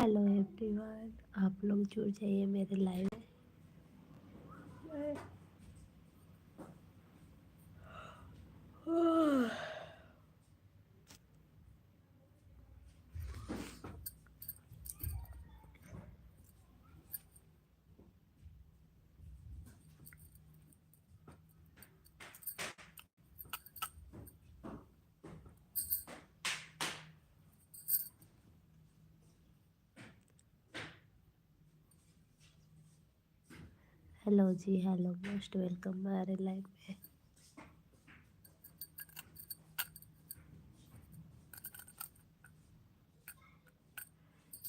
Hello everyone, आप लोग जुड़ जाइए मेरे लाइव में। हेलो जी, हेलो, मोस्ट वेलकम हमारे लाइव में।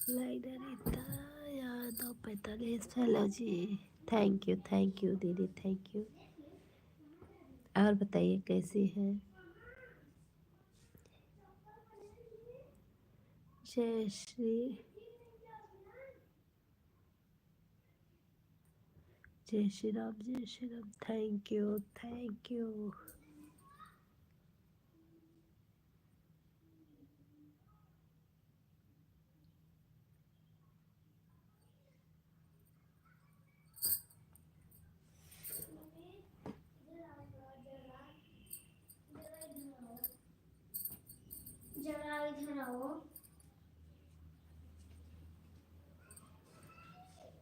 लाइव अनीता यादव 45। हेलो जी, थैंक यू दीदी, थैंक यू। और बताइए कैसी हैं? जय श्री जय श्री राम, जय Shri Ram. Thank you, thank you.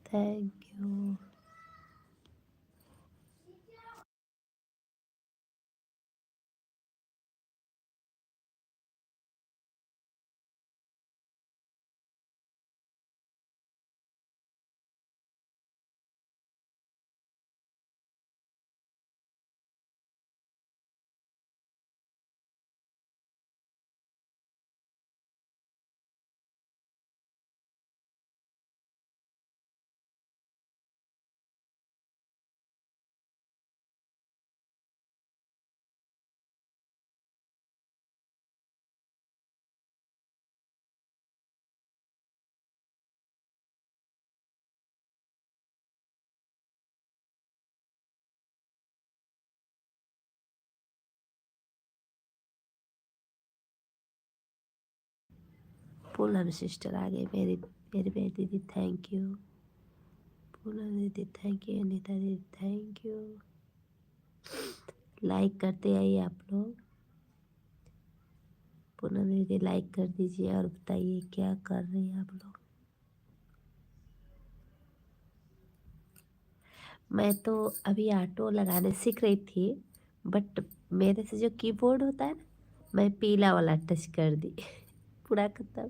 Thank you. Poonam sister आ गई, मेरी मेरी मेरी दीदी, थैंक यू। पूनम दीदी थैंक यू, अनीता दीदी थैंक यू। लाइक करते आइए आप लोग। पूनम दीदी लाइक कर दीजिए और बताइए क्या कर रही हैं आप लोग। मैं तो अभी ऑटो लगाने सीख रही थी, बट मेरे से जो कीबोर्ड होता है ना, मैं पीला वाला टच कर दी। पूरा खत्म।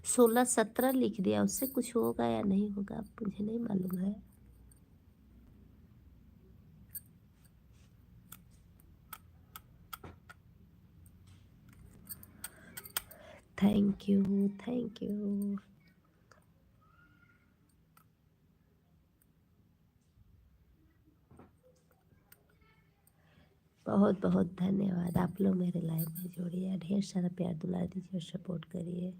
16-17 लिख दिया, उससे कुछ होगा या नहीं होगा मुझे नहीं मालूम है। Thank you, thank you. बहुत बहुत धन्यवाद। आप लोग मेरे लाइव में जोड़िए, ढेर सारा प्यार दुला दीजिए और सपोर्ट करिए।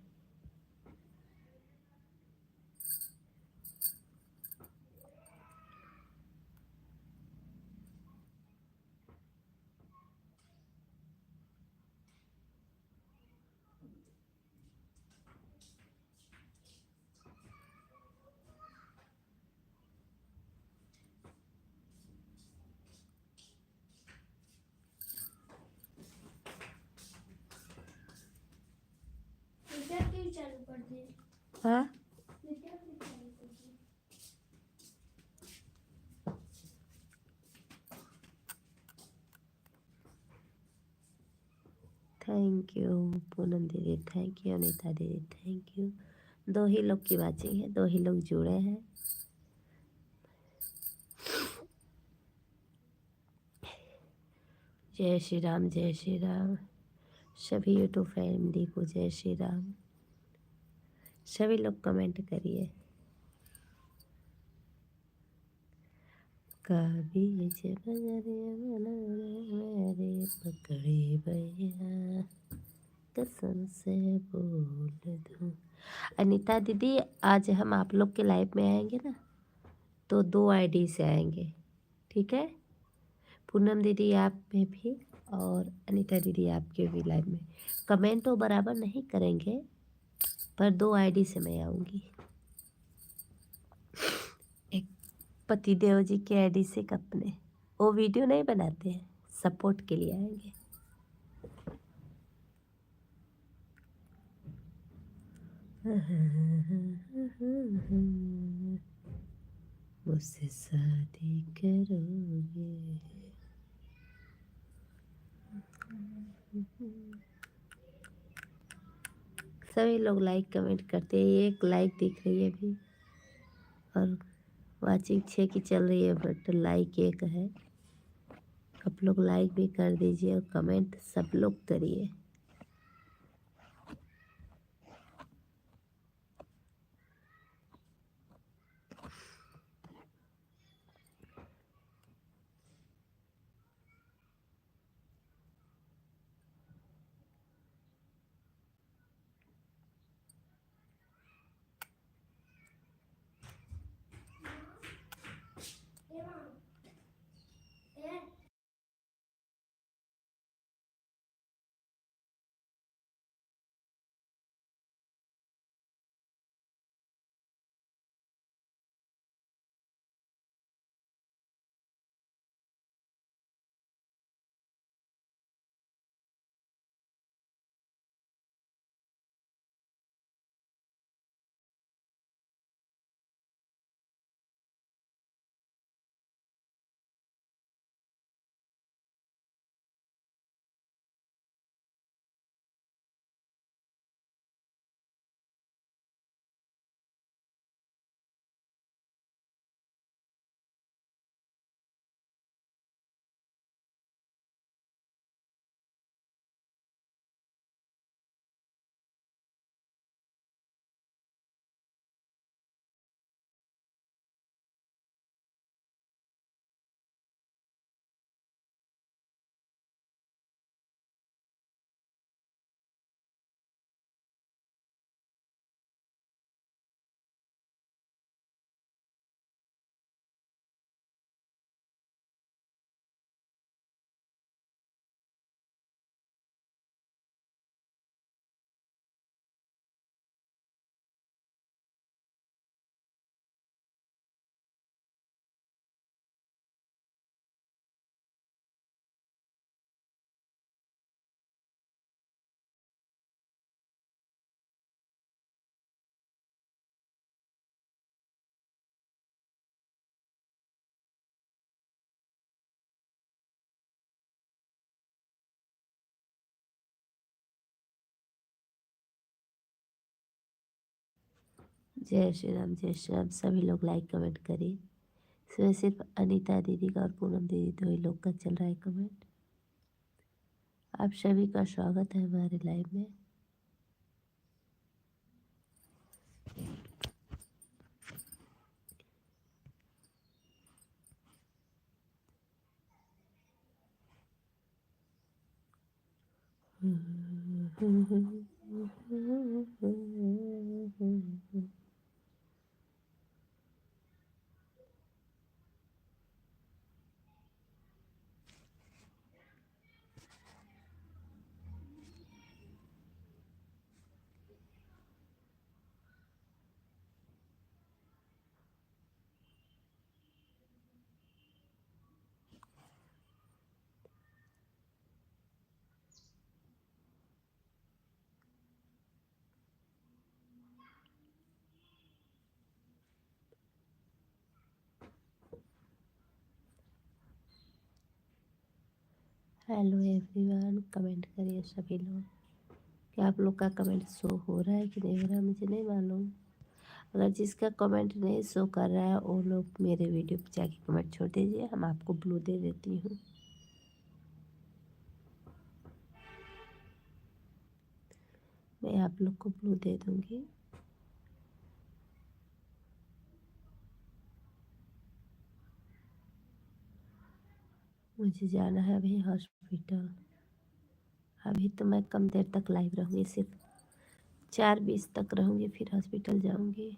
हाँ, थैंक यू पूनम दीदी, थैंक यू अनीता दीदी, थैंक यू। दो ही लोग की बातें हैं, दो ही लोग जुड़े हैं। जय श्री राम, जय श्री राम। सभी यूट्यूब फैमिली को जय श्री राम। सभी लोग कमेंट करिए। कभी मेरे पकड़े भैया, कसम से बोल दूं। अनीता दीदी, आज हम आप लोग के लाइव में आएंगे ना, तो 2 आईडी से आएंगे, ठीक है? पूनम दीदी आप में भी और अनीता दीदी आपके भी लाइव में। कमेंट तो बराबर नहीं करेंगे, पर 2 आईडी से मैं आऊँगी। एक पतिदेव जी की आईडी से, एक अपने। वो वीडियो नहीं बनाते हैं, सपोर्ट के लिए आएँगे। मुझसे शादी करोगे? सभी लोग लाइक कमेंट करते हैं। एक लाइक दिख रही है अभी, और वाचिंग 6 की चल रही है, बट लाइक एक है। आप लोग लाइक भी कर दीजिए और कमेंट सब लोग करिए। जय श्री राम, जय श्री राम। सभी लोग लाइक कमेंट करिए। इसमें सिर्फ अनीता दीदी का और पूनम दीदी, दो ही लोग का चल रहा है कमेंट। आप सभी का स्वागत है हमारे लाइव में। हेलो एवरीवन, कमेंट करिए सभी लोग। क्या आप लोग का कमेंट शो हो रहा है कि नहीं हो रहा है, मुझे नहीं मालूम। अगर जिसका कमेंट नहीं शो कर रहा है वो लोग मेरे वीडियो पे जाके कमेंट छोड़ दीजिए, हम आपको ब्लू दे देती हूँ। मैं आप लोग को ब्लू दे दूँगी। मुझे जाना है अभी हॉस्पिटल। अभी तो मैं कम देर तक लाइव रहूँगी, सिर्फ 4:20 तक रहूँगी, फिर हॉस्पिटल जाऊँगी।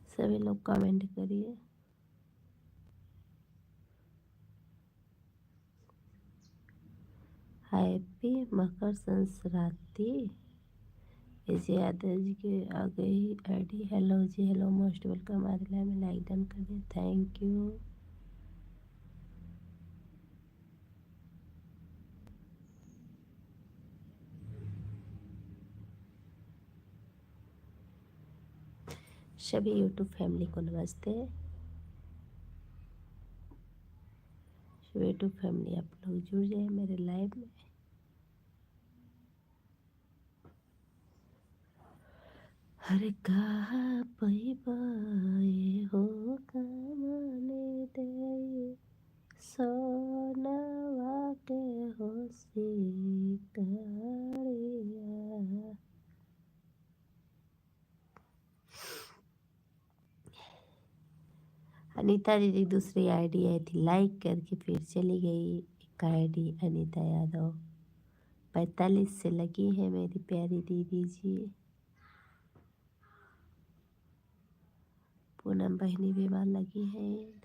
सभी लोग कमेंट करिए। हैप्पी मकर संक्रांति। इसे यादव जी के आ गई आईडी। हेलो जी, हेलो, मोस्ट वेलकम। हमारे लाइव में लाइक डन कर दिया, थैंक यू। सभी यूट्यूब फैमिली को नमस्ते। सभी यूट्यूब फैमिली आप लोग जुड़ जाए मेरे लाइव में। हरे कहा पैबाए हो कामने दे सोनवा के होशी करिया। अनीता दीदी दूसरी आईडी आई थी, लाइक करके फिर चली गई। एक आईडी अनीता यादव 45 से लगी है मेरी प्यारी दीदी जी। पूनम बहनी भी वहाँ लगी है।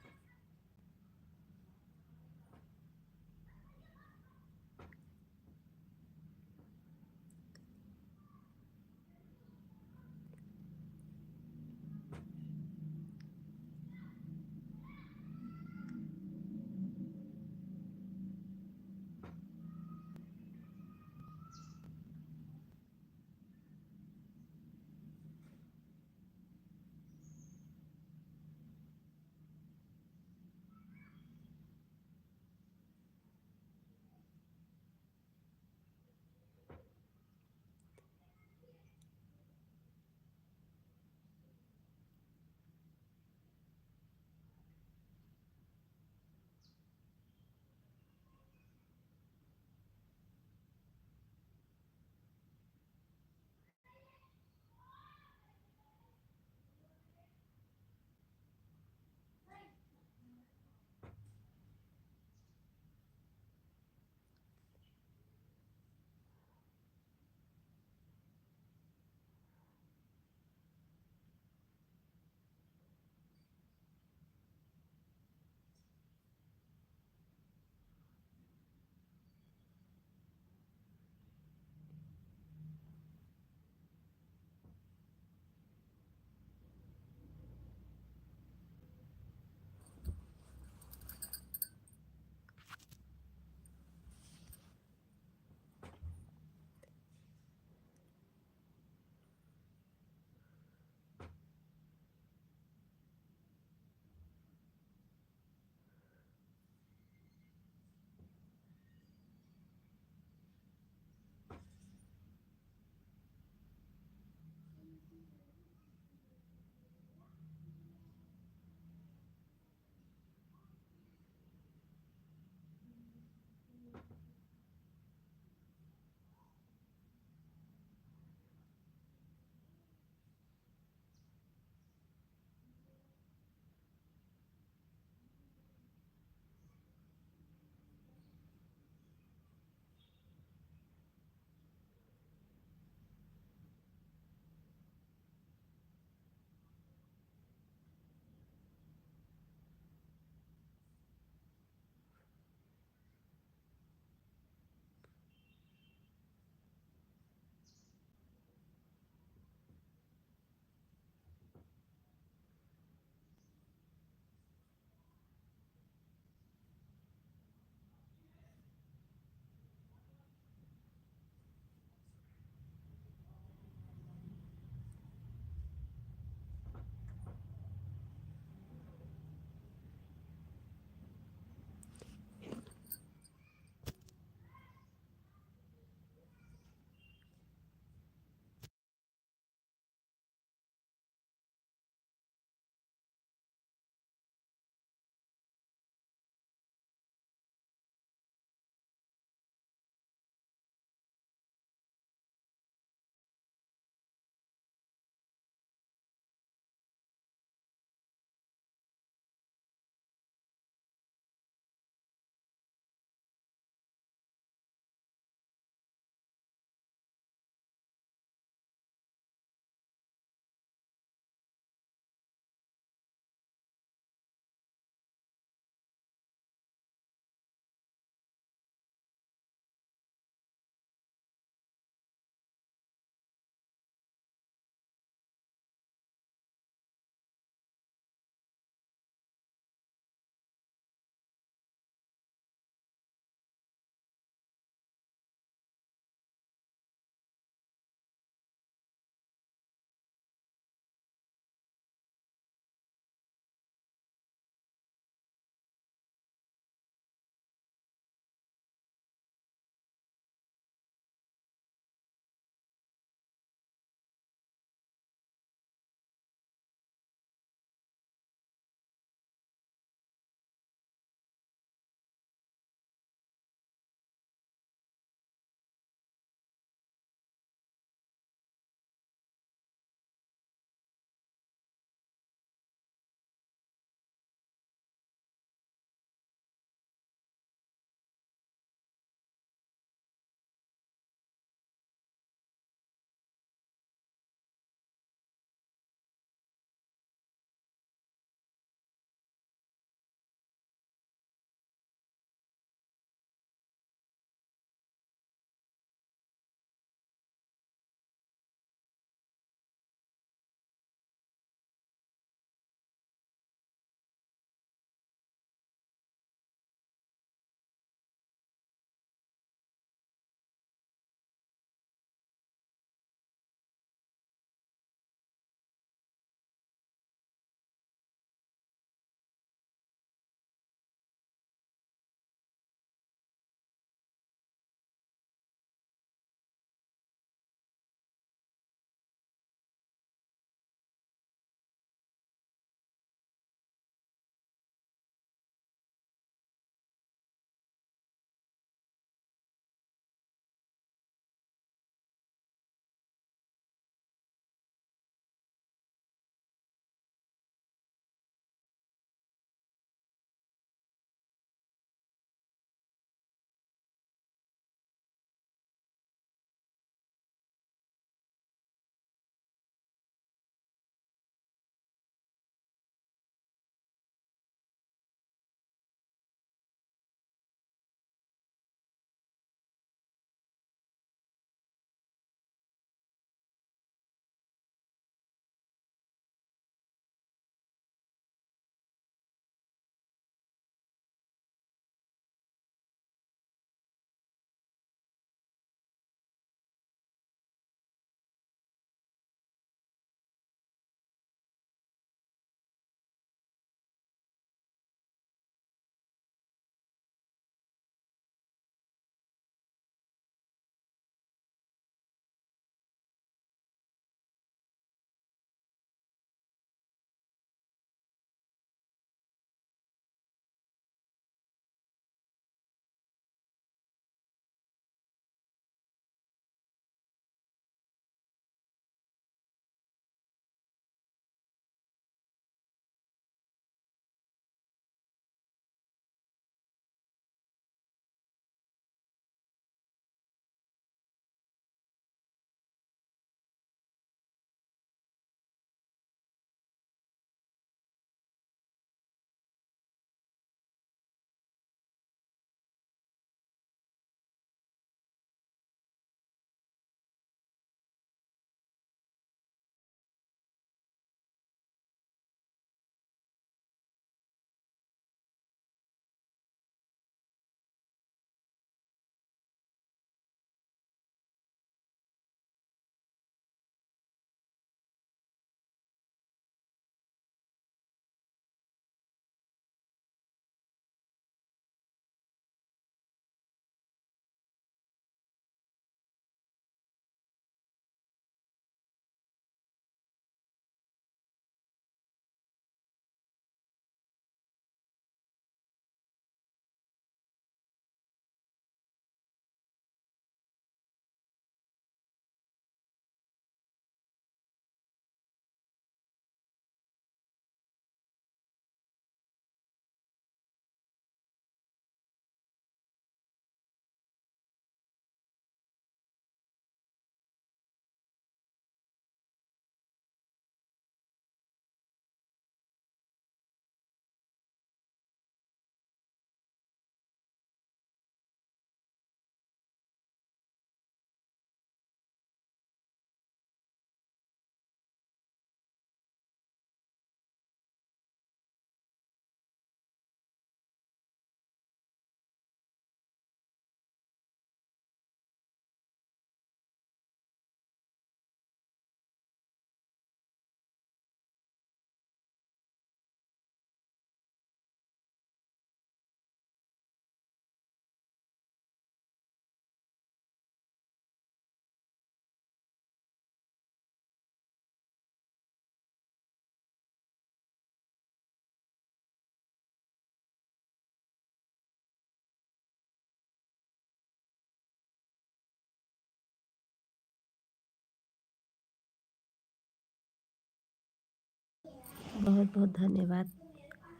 बहुत बहुत धन्यवाद।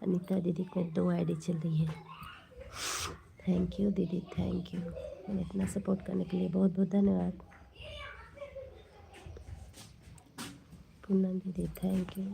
अनीता दीदी की 2 आईडी चल रही है। थैंक यू दीदी, थैंक यू। मैंने इतना सपोर्ट करने के लिए बहुत बहुत धन्यवाद। पूनम दीदी थैंक यू।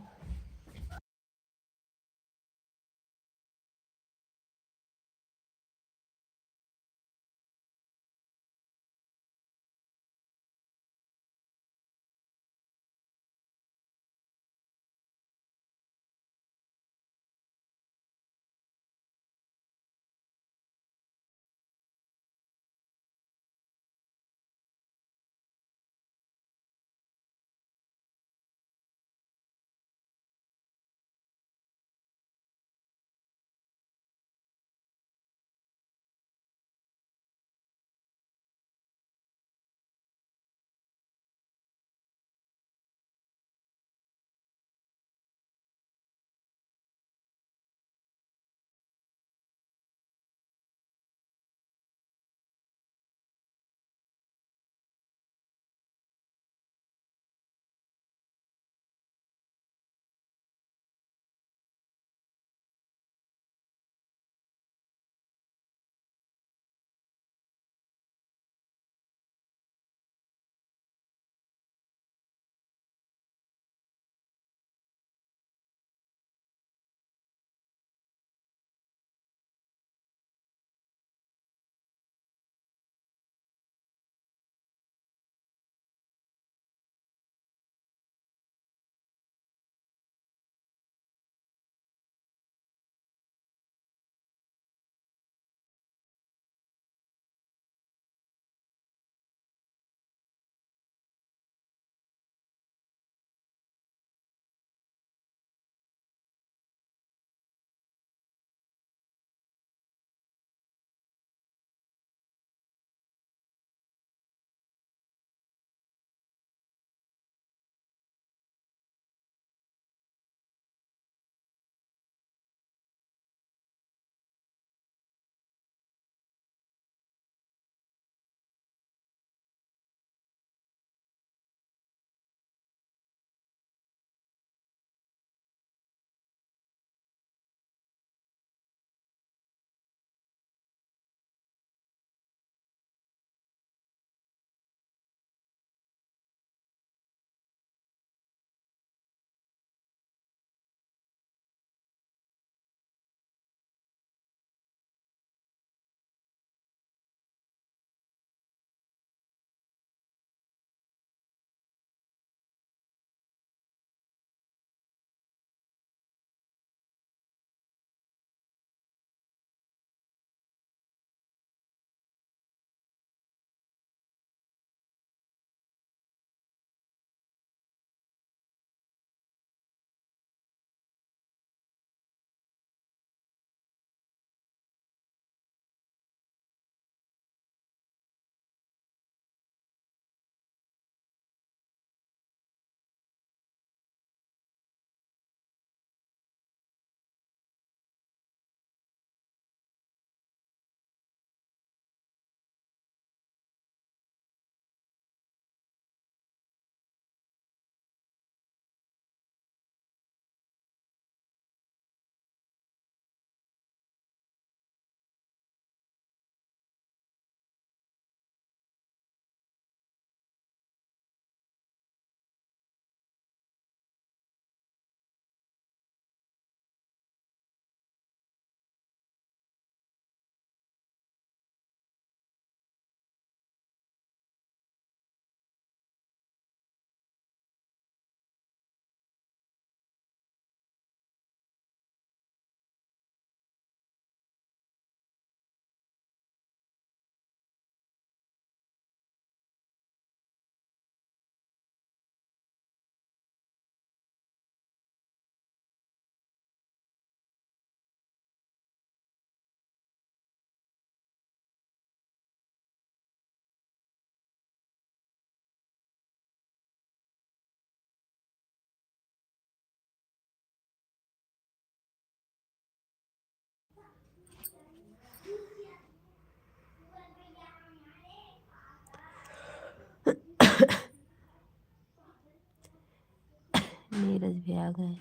नीरज भी आ गए।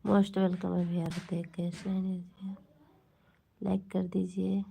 मोस्ट वेलकम है भैया ऋतिक, कैसे हैं नीरज भैया? लाइक कर दीजिए।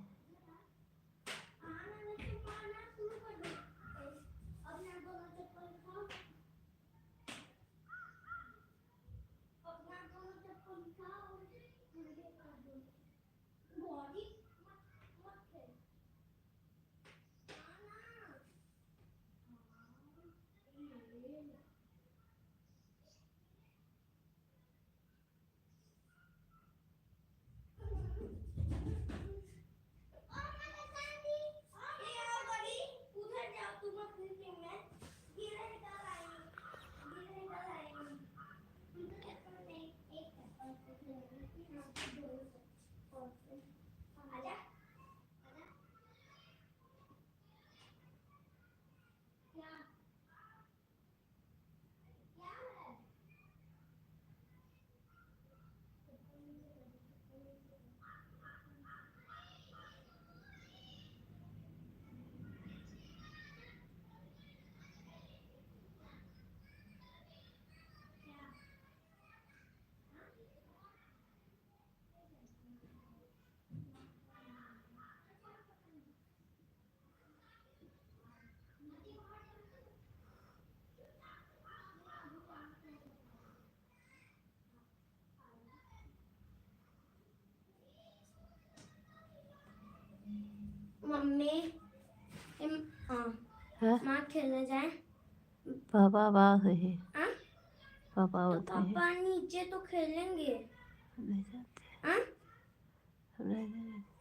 मम्मी हाँ हाँ माँ खेलने जाए। पापा वाह है, हाँ पापा तो होते हैं। पापा नीचे तो खेलेंगे। हम नहीं जाते, हाँ हम नहीं जाते।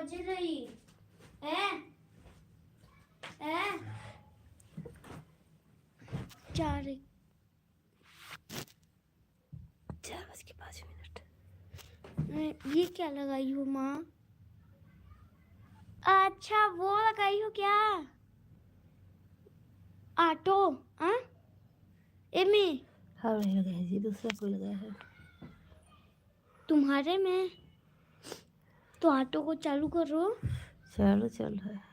बज रही है 4 4:05। ये क्या लगाई हो माँ? अच्छा वो लगाई हो क्या? ऑटो हाँ एमे हाँ नहीं लगाया जी, दूसरा कोई लगाया है। तुम्हारे में तो ऑटो को चालू करो। चलो चल रहा है।